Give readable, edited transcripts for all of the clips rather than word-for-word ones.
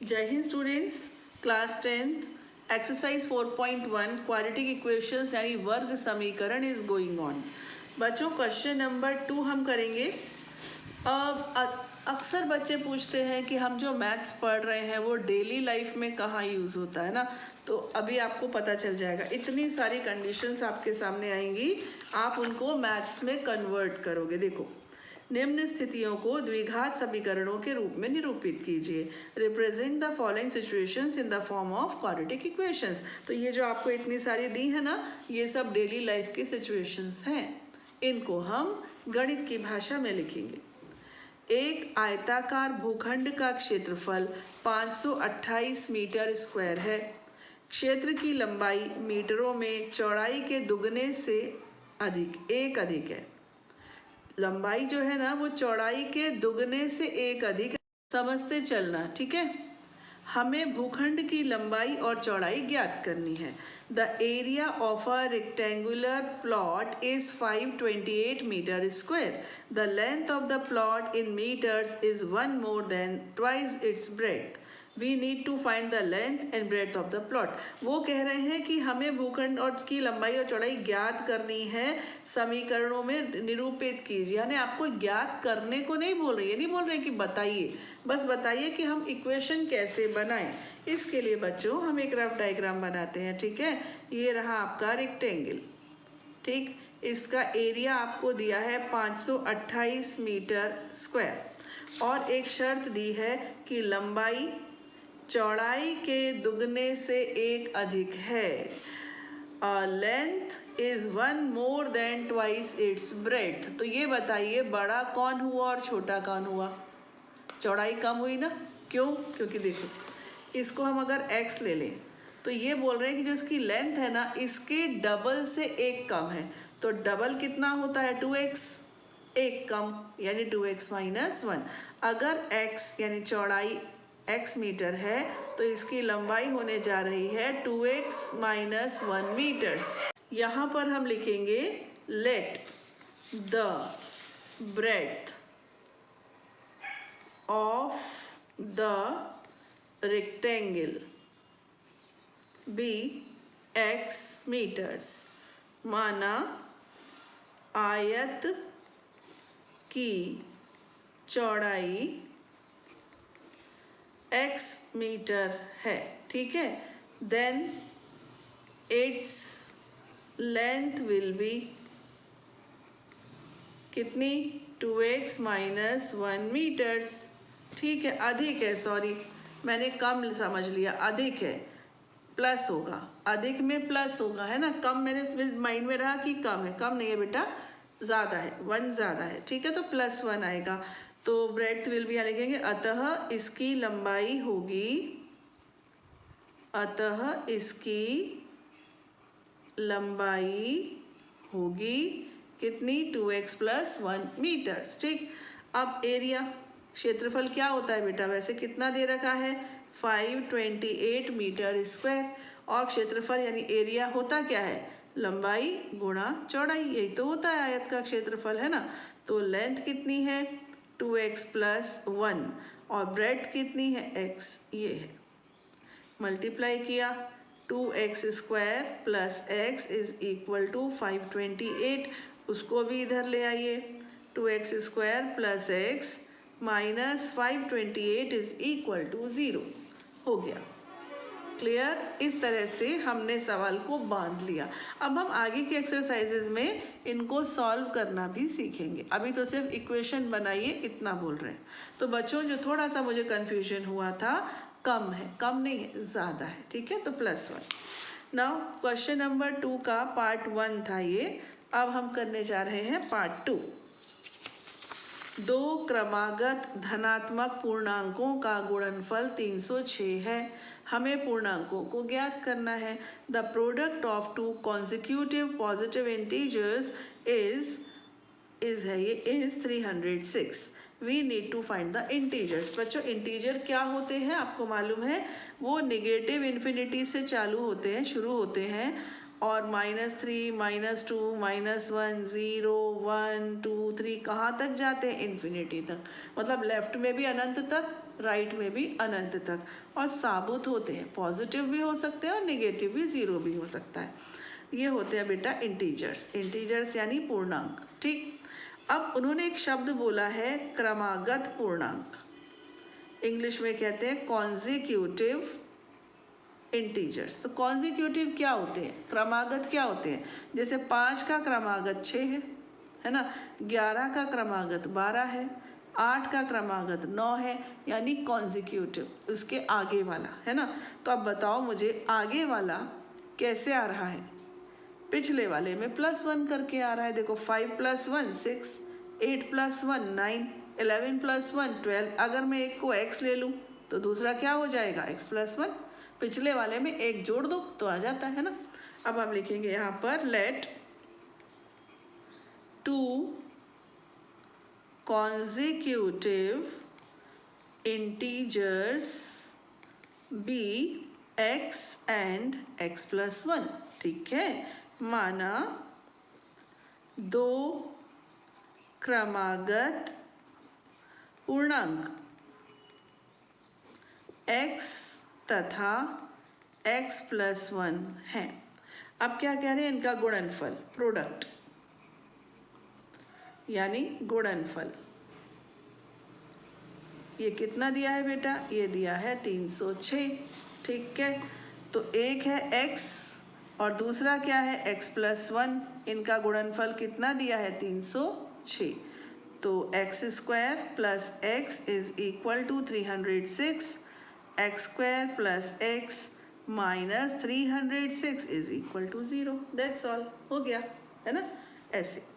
जय Hind students, class 10th exercise 4.1 quadratic equations यानी वर्ग समीकरण इज गोइंग ऑन। बच्चों क्वेश्चन नंबर 2 हम करेंगे। अक्सर बच्चे पूछते हैं कि हम जो मैथ्स पढ़ रहे हैं वो डेली लाइफ में कहाँ यूज़ होता है ना, तो अभी आपको पता चल जाएगा। इतनी सारी कंडीशंस आपके सामने आएंगी, आप उनको मैथ्स में कन्वर्ट करोगे। देखो, निम्न स्थितियों को द्विघात समीकरणों के रूप में निरूपित कीजिए। Represent the following situations in the form of quadratic equations. तो ये जो आपको इतनी सारी दी है ना, ये सब डेली लाइफ की सिचुएशंस हैं। इनको हम गणित की भाषा में लिखेंगे। एक आयताकार भूखंड का क्षेत्रफल 528 मीटर स्क्वायर है। क्षेत्र की लंबाई मीटरों में चौड़ाई के दुगने से एक अधिक है। लंबाई जो है ना वो चौड़ाई के दुगने से एक अधिक है। समझते चलना, ठीक है। हमें भूखंड की लंबाई और चौड़ाई ज्ञात करनी है। The area of a rectangular plot is 528 metre square. The length of the plot in metres is 1 more than twice its breadth. We need to find the length and breadth of the plot. वो कह रहे हैं कि हमें भूखंड और की लंबाई और चौड़ाई ज्ञात करनी है, समीकरणों में निरूपित कीजिए। यानी आपको ज्ञात करने को नहीं बोल रही है, नहीं बोल रहे कि बताइए, बस बताइए कि हम इक्वेशन कैसे बनाएं। इसके लिए बच्चों हम एक रफ डायग्राम बनाते हैं, ठीक है। ये रहा आपका रेक्टेंगल, ठीक। इसका एरिया आपको दिया है 528 मीटर स्क्वायर और एक शर्त दी है कि लंबाई चौड़ाई के दुगने से एक अधिक है। Length is 1 more than twice its breadth। तो ये बताइए बड़ा कौन हुआ और छोटा कौन हुआ? चौड़ाई कम हुई ना, क्यों? क्योंकि देखो, इसको हम अगर x ले लें तो ये बोल रहे हैं कि जो इसकी लेंथ है ना, इसके डबल से एक कम है। तो डबल कितना होता है? 2x, एक कम यानी 2x - 1। अगर x यानी चौड़ाई x मीटर है तो इसकी लंबाई होने जा रही है 2x - 1 मीटर्स। यहाँ पर हम लिखेंगे let the breadth of the rectangle be x metres. माना आयत की चौड़ाई x मीटर है, ठीक है। Then its length will be कितनी? 2x - 1 मीटर्स, ठीक है। अधिक है, सॉरी मैंने कम समझ लिया, अधिक है, प्लस होगा, अधिक में प्लस होगा, है ना। कम मेरे माइंड में रहा कि कम है, कम नहीं है बेटा, ज़्यादा है, 1 ज़्यादा है, ठीक है। तो +1 आएगा। तो ब्रेड्थ विल भी यहाँ लिखेंगे, अतः इसकी लंबाई होगी, अतः इसकी लंबाई होगी कितनी? 2x + 1 मीटर्स, ठीक। अब एरिया, क्षेत्रफल क्या होता है बेटा? वैसे कितना दे रखा है? 528 मीटर स्क्वायर। और क्षेत्रफल यानी एरिया होता क्या है? लंबाई गुणा चौड़ाई, यही तो होता है आयत का क्षेत्रफल, है ना। तो लेंथ कितनी है? 2x + 1 और ब्रेड्थ कितनी है? x, ये है। मल्टीप्लाई किया, 2x² + x is equal to 528। उसको भी इधर ले आइए, 2x² + x - 528 is equal to 0 हो गया। क्लियर? इस तरह से हमने सवाल को बांध लिया। अब हम आगे की एक्सरसाइजेज में इनको सॉल्व करना भी सीखेंगे। अभी तो सिर्फ इक्वेशन बनाइए इतना बोल रहे हैं। तो बच्चों जो थोड़ा सा मुझे कंफ्यूजन हुआ था, कम है, कम नहीं है, ज़्यादा है, ठीक है। तो +1। नाउ क्वेश्चन नंबर 2 का पार्ट 1 था ये। अब हम करने जा रहे हैं पार्ट 2। दो क्रमागत धनात्मक पूर्णांकों का गुणनफल 306 है। हमें पूर्णांकों को ज्ञात करना है। The product of two consecutive positive integers is 306। We need to find the integers. बच्चों इंटीजर क्या होते हैं आपको मालूम है? वो नेगेटिव इन्फिनिटी से चालू होते हैं, शुरू होते हैं और -3, -2, -1, 0, 1, 2, 3 कहाँ तक जाते हैं? इन्फिनिटी तक। मतलब लेफ्ट में भी अनंत तक, राइट में भी अनंत तक। और साबुत होते हैं, पॉजिटिव भी हो सकते हैं और नेगेटिव भी, 0 भी हो सकता है। ये होते हैं बेटा इंटीजर्स। इंटीजर्स यानी पूर्णांक। ठीक, अब उन्होंने एक शब्द बोला है क्रमागत पूर्णांक, इंग्लिश में कहते हैं कॉन्जिक्यूटिव इंटीजर्स। तो कॉन्जिक्यूटिव क्या होते हैं? क्रमागत क्या होते हैं? जैसे 5 का क्रमागत 6 है ना, 11 का क्रमागत 12 है, 8 का क्रमागत 9 है, यानी कॉन्जिक्यूटिव, उसके आगे वाला, है ना। तो अब बताओ मुझे आगे वाला कैसे आ रहा है? पिछले वाले में +1 करके आ रहा है। देखो 5 + 1 6, 8 + 1 9, 11 + 1 12। अगर मैं एक को x ले लूँ तो दूसरा क्या हो जाएगा? x + 1। पिछले वाले में एक जोड़ दो तो आ जाता है ना। अब हम लिखेंगे यहाँ पर late 2 consecutive integers be x and x + 1। ठीक है, माना 2 क्रमागत पूर्णांक x तथा x + 1 है। अब क्या कह रहे हैं? इनका गुणनफल, प्रोडक्ट यानी गुणनफल। ये कितना दिया है बेटा? ये दिया है 306। ठीक है, तो एक है x और दूसरा क्या है? x + 1। इनका गुणनफल कितना दिया है? 306। तो x² + x = 306, x² + x - 306 = 0। That's all, हो गया, है ना, ऐसे।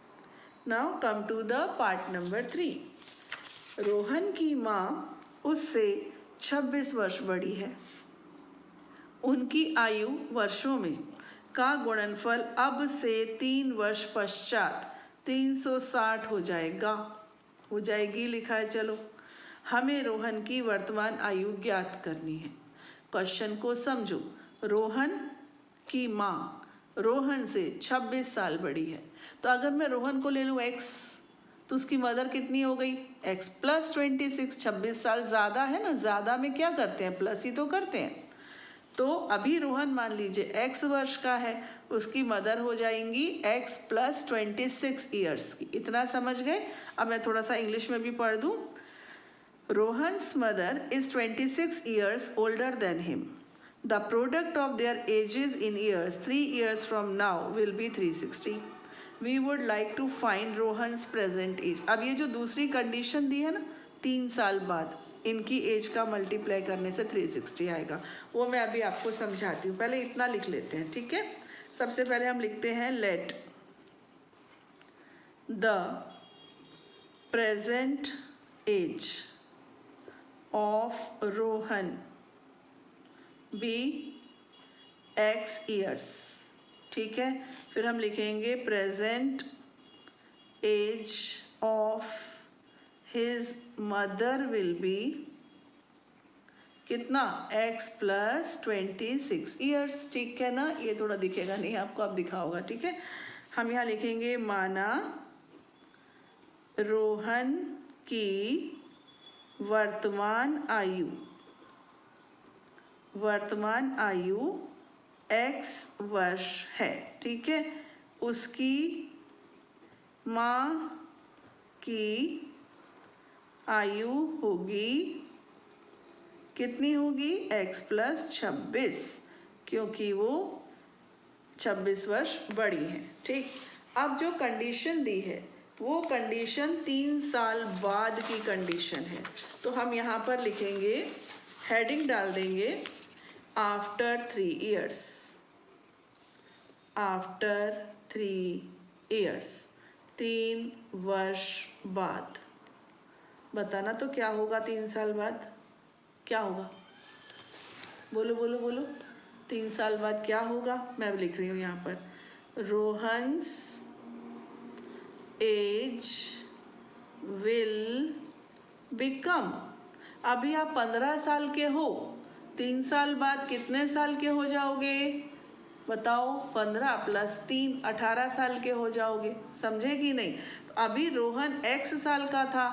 Now come to the part number 3। Rohan की माँ उससे 26 वर्ष बड़ी है। उनकी आयु वर्षों में का गुणनफल अब से 3 वर्ष पश्चात 360 हो जाएगा, हो जाएगी लिखा है। चलो, हमें रोहन की वर्तमान आयु ज्ञात करनी है। क्वेश्चन को समझो। रोहन की माँ रोहन से 26 साल बड़ी है। तो अगर मैं रोहन को ले लूँ x, तो उसकी मदर कितनी हो गई? x + 26। 26 साल ज़्यादा है ना, ज़्यादा में क्या करते हैं? प्लस ही तो करते हैं। तो अभी रोहन मान लीजिए x वर्ष का है, उसकी मदर हो जाएंगी x + 26 ईयर्स की। इतना समझ गए? अब मैं थोड़ा सा इंग्लिश में भी पढ़ दूँ। Rohan's mother is 26 years older than him. The product of their ages in years 3 years from now will be 360. We would like to find Rohan's present age. अब ये जो दूसरी कंडीशन दी है ना, 3 साल बाद इनकी एज का मल्टीप्लाई करने से 360 आएगा, वो मैं अभी आपको समझाती हूँ। पहले इतना लिख लेते हैं, ठीक है। सबसे पहले हम लिखते हैं let the present age of Rohan be x years। ठीक है, फिर हम लिखेंगे present age of his mother will be कितना? x + 26 years. ठीक है ना, ये थोड़ा दिखेगा नहीं आपको, अब दिखा होगा। ठीक है, हम यहाँ लिखेंगे माना रोहन की वर्तमान आयु x वर्ष है। ठीक है, उसकी माँ की आयु होगी कितनी होगी? x + 26, क्योंकि वो 26 वर्ष बड़ी है। ठीक, अब जो कंडीशन दी है वो कंडीशन 3 साल बाद की कंडीशन है। तो हम यहाँ पर लिखेंगे, हेडिंग डाल देंगे आफ्टर 3 ईयर्स। आफ्टर 3 ईयर्स, 3 वर्ष बाद। बताना तो क्या होगा 3 साल बाद? क्या होगा? बोलो बोलो बोलो, 3 साल बाद क्या होगा? मैं अब लिख रही हूँ यहाँ पर, रोहन्स एज विल बिकम। अभी आप 15 साल के हो, 3 साल बाद कितने साल के हो जाओगे? बताओ 15 प्लस 3 18 साल के हो जाओगे, समझे कि नहीं। तो अभी रोहन x साल का था,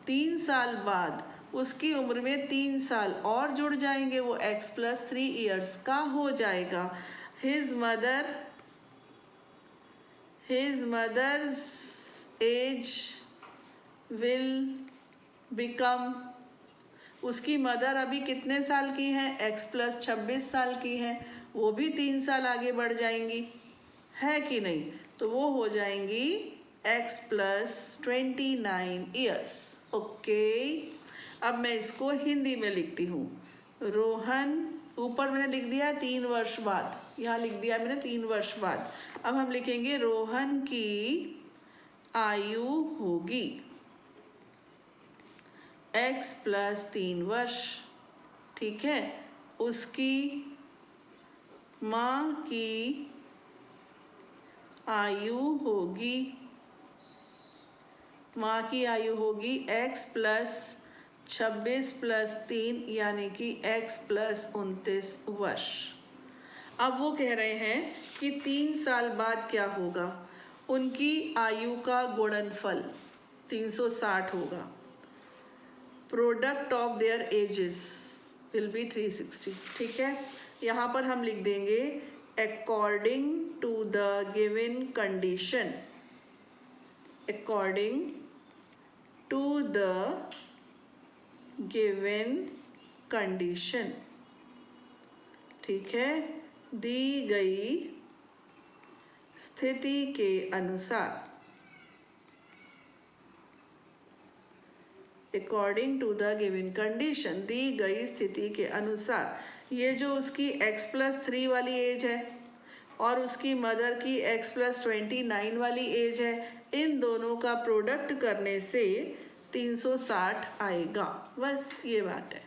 3 साल बाद उसकी उम्र में 3 साल और जुड़ जाएंगे, वो x प्लस 3 ईयर्स का हो जाएगा। His mother's age will become, उसकी मदर अभी कितने साल की है, x प्लस 26 साल की है, वो भी 3 साल आगे बढ़ जाएंगी, है कि नहीं। तो वो हो जाएंगी x प्लस 29 ईयर्स। ओके, अब मैं इसको हिंदी में लिखती हूँ। रोहन, ऊपर मैंने लिख दिया है 3 वर्ष बाद, यहाँ लिख दिया मैंने 3 वर्ष बाद। अब हम लिखेंगे रोहन की आयु होगी x प्लस 3 वर्ष, ठीक है। उसकी माँ की आयु होगी, माँ की आयु होगी x प्लस 26 प्लस 3 यानी कि x प्लस 29 वर्ष। अब वो कह रहे हैं कि 3 साल बाद क्या होगा, उनकी आयु का गुणनफल 360 होगा। Product of their ages will be 360, ठीक है। यहाँ पर हम लिख देंगे according to the given condition, according to the given condition, ठीक है, दी गई स्थिति के अनुसार, according to the given condition, दी गई स्थिति के अनुसार। ये जो उसकी x प्लस 3 वाली एज है और उसकी मदर की x प्लस 29 वाली एज है, इन दोनों का प्रोडक्ट करने से 360 आएगा, बस ये बात है।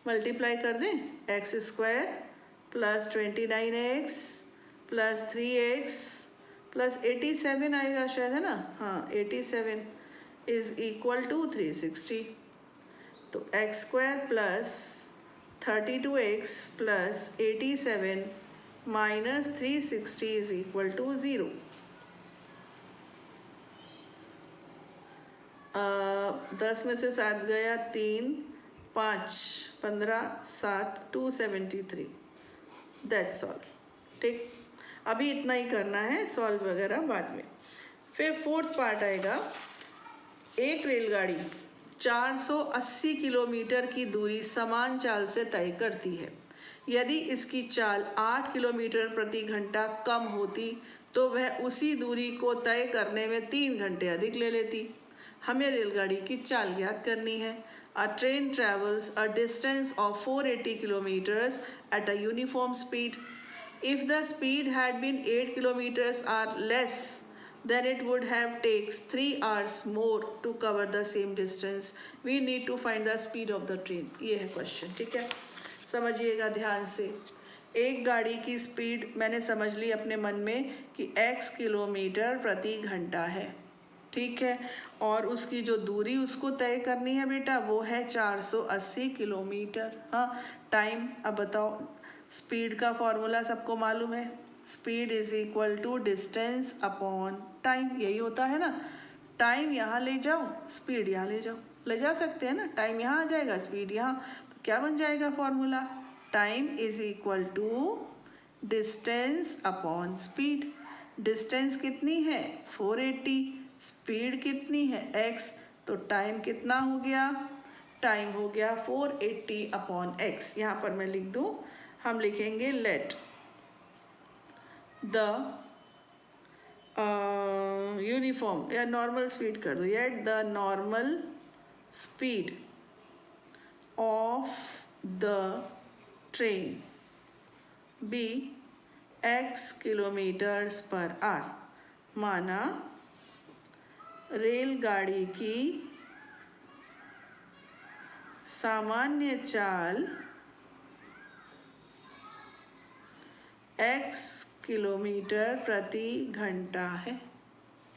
मल्टीप्लाई कर दें, x square plus 29x plus 3x plus 87 आएगा शायद, है ना, हाँ 87 इज इक्वल टू 360। तो x square plus 32x plus 87 minus 360 is equal to 0। 10 में से 7 गया, 3 5 15 7 273, दैट्स ऑल, ठीक। अभी इतना ही करना है, सॉल्व वगैरह बाद में। फिर 4th पार्ट आएगा। एक रेलगाड़ी 480 किलोमीटर की दूरी समान चाल से तय करती है। यदि इसकी चाल 8 किलोमीटर प्रति घंटा कम होती तो वह उसी दूरी को तय करने में 3 घंटे अधिक ले लेती। हमें रेलगाड़ी की चाल ज्ञात करनी है। A train travels a distance of 480 kilometers at a uniform speed. If the speed had been 8 kilometers or less, then it would have takes 3 hours more to cover the same distance. We need to find the speed of the train. ये है question, ठीक है, समझिएगा ध्यान से। एक गाड़ी की स्पीड मैंने समझ ली अपने मन में कि x किलोमीटर प्रति घंटा है, ठीक है, और उसकी जो दूरी उसको तय करनी है बेटा वो है 480 किलोमीटर। हाँ, टाइम, अब बताओ, स्पीड का फॉर्मूला सबको मालूम है, speed is equal to distance upon time, यही होता है ना। टाइम यहाँ ले जाओ, स्पीड यहाँ ले जाओ, ले जा सकते हैं ना, टाइम यहाँ आ जाएगा, स्पीड यहाँ, तो क्या बन जाएगा formula, time is equal to distance upon speed. Distance कितनी है 480, स्पीड कितनी है x, तो टाइम कितना हो गया, टाइम हो गया 480 अपॉन x। यहाँ पर मैं लिख दूँ, हम लिखेंगे लेट द यूनिफॉर्म या नॉर्मल स्पीड कर दो, at the normal speed of the train be x kilometres per hour. माना रेलगाड़ी की सामान्य चाल x किलोमीटर प्रति घंटा है,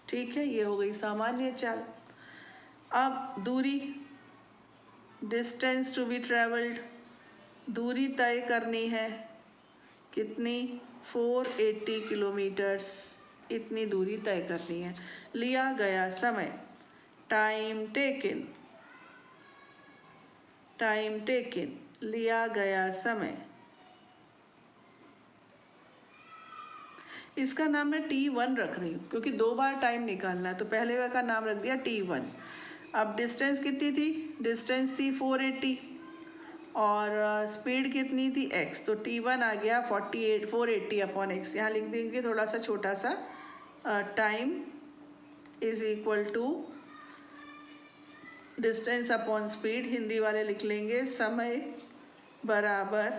ठीक है, ये हो गई सामान्य चाल। अब दूरी, डिस्टेंस टू बी ट्रेवल्ड, दूरी तय करनी है कितनी 480 किलोमीटर्स इतनी दूरी तय करनी है। लिया गया समय, टाइम टेकन, लिया गया समय। इसका नाम मैं T1 रख रही हूँ क्योंकि 2 बार टाइम निकालना है, तो पहले का नाम रख दिया T1। अब डिस्टेंस कितनी थी? डिस्टेंस थी 480 और स्पीड कितनी थी? x, तो T1 आ गया 480 अपॉन x। यहाँ लिख देंगे थोड़ा सा छोटा सा, time is equal to distance upon speed, Hindi वाले लिख लेंगे समय बराबर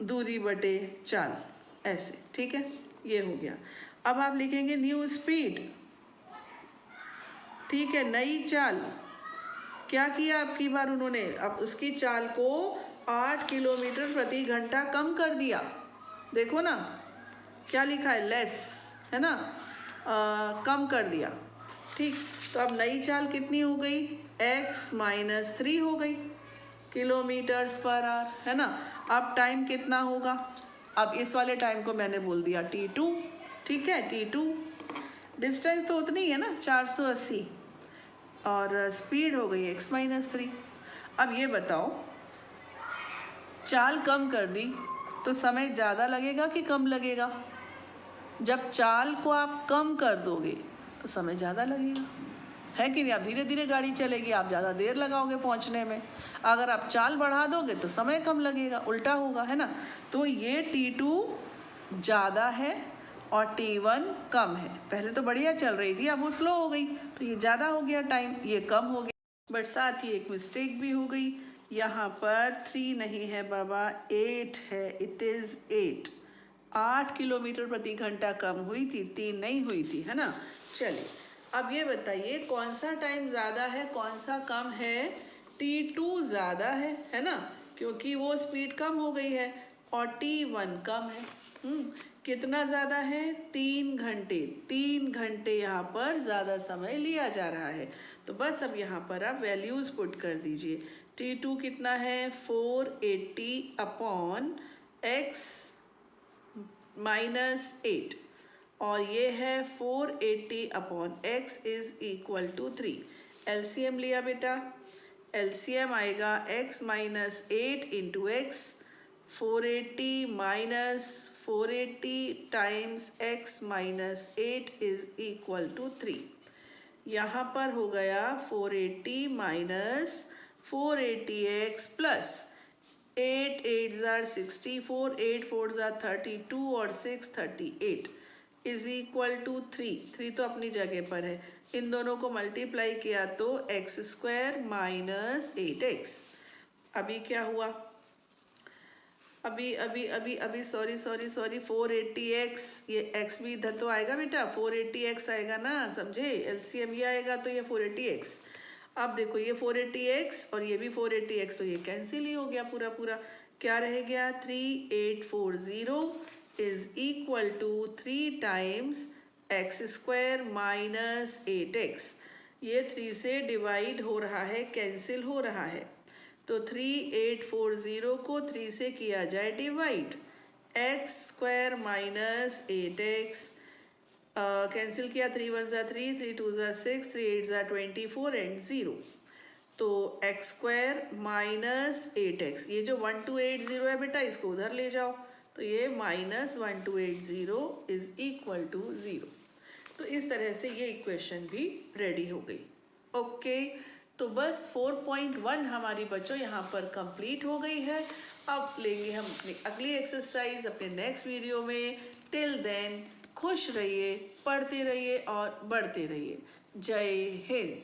दूरी बटे चाल, ऐसे। ठीक है, ये हो गया। अब आप लिखेंगे न्यू स्पीड। ठीक है, नई चाल। क्या किया अब की बार उन्होंने? अब उसकी चाल को 8 किलोमीटर प्रति घंटा कम कर दिया। देखो ना क्या लिखा है, लेस, है ना, कम कर दिया। ठीक, तो अब नई चाल कितनी हो गई? x-3 हो गई किलोमीटर्स पर आवर, है ना। अब टाइम कितना होगा? अब इस वाले टाइम को मैंने बोल दिया T2। ठीक है, T2। डिस्टेंस तो उतनी ही है ना, 480, और स्पीड हो गई x-3। अब ये बताओ, चाल कम कर दी तो समय ज़्यादा लगेगा कि कम लगेगा? जब चाल को आप कम कर दोगे तो समय ज़्यादा लगेगा, है कि नहीं? आप धीरे धीरे गाड़ी चलेगी, आप ज़्यादा देर लगाओगे पहुंचने में। अगर आप चाल बढ़ा दोगे तो समय कम लगेगा, उल्टा होगा, है ना। तो ये T2 ज़्यादा है और T1 कम है। पहले तो बढ़िया चल रही थी, अब वो स्लो हो गई, तो ये ज़्यादा हो गया टाइम, ये कम हो गया। बट साथ ही एक मिस्टेक भी हो गई, यहाँ पर 3 नहीं है बाबा, 8 है। इट इज़ 8 किलोमीटर प्रति घंटा कम हुई थी, 3 नहीं हुई थी, है ना। चलिए, अब ये बताइए कौन सा टाइम ज़्यादा है, कौन सा कम है? T2 ज़्यादा है ना, क्योंकि वो स्पीड कम हो गई है, और T1 कम है। कितना ज़्यादा है? 3 घंटे। 3 घंटे यहाँ पर ज़्यादा समय लिया जा रहा है। तो बस अब यहाँ पर आप वैल्यूज़ पुट कर दीजिए। T2 कितना है? 480 अपॉन x-8, और ये है 480 upon x is equal to 3। LCM लिया बेटा, एलसीएम आएगा x-8 into x, 480 minus 480 times x-8 is equal to 3। यहाँ पर हो गया 480 माइनस 480x प्लस 8 8 ज़ार 64, 8 4 ज़ार 32 और 6 38 इज इक्वल टू 3 तो अपनी जगह पर है। इन दोनों को मल्टीप्लाई किया तो x² माइनस 8x। अभी क्या हुआ? अभी सॉरी 480x, ये x भी इधर तो आएगा बेटा, 480x आएगा ना, समझे? एलसीएम ये आएगा तो ये 480x। अब देखो ये 480x और ये भी 480x, तो ये कैंसिल ही हो गया पूरा। क्या रह गया? 3840 is equal to 3 times x² minus 8x। ये 3 से डिवाइड हो रहा है, कैंसिल हो रहा है, तो 3840 को 3 से किया जाए divide, x² minus 8x, cancel किया, 3 1 ज़ा 3, 3 2 ज़ा 6, 3 8 ज़ा 24 एंड 0, तो x² माइनस 8x, ये जो 1280 है बेटा इसको उधर ले जाओ, तो ये माइनस 1280 इज इक्वल टू 0। तो इस तरह से ये इक्वेशन भी रेडी हो गई। ओके, तो बस 4.1 हमारी बच्चों यहाँ पर कंप्लीट हो गई है। अब लेंगे हम अपनी अगली एक्सरसाइज अपने नेक्स्ट वीडियो में। टिल देन खुश रहिए, पढ़ते रहिए और बढ़ते रहिए। जय हिंद।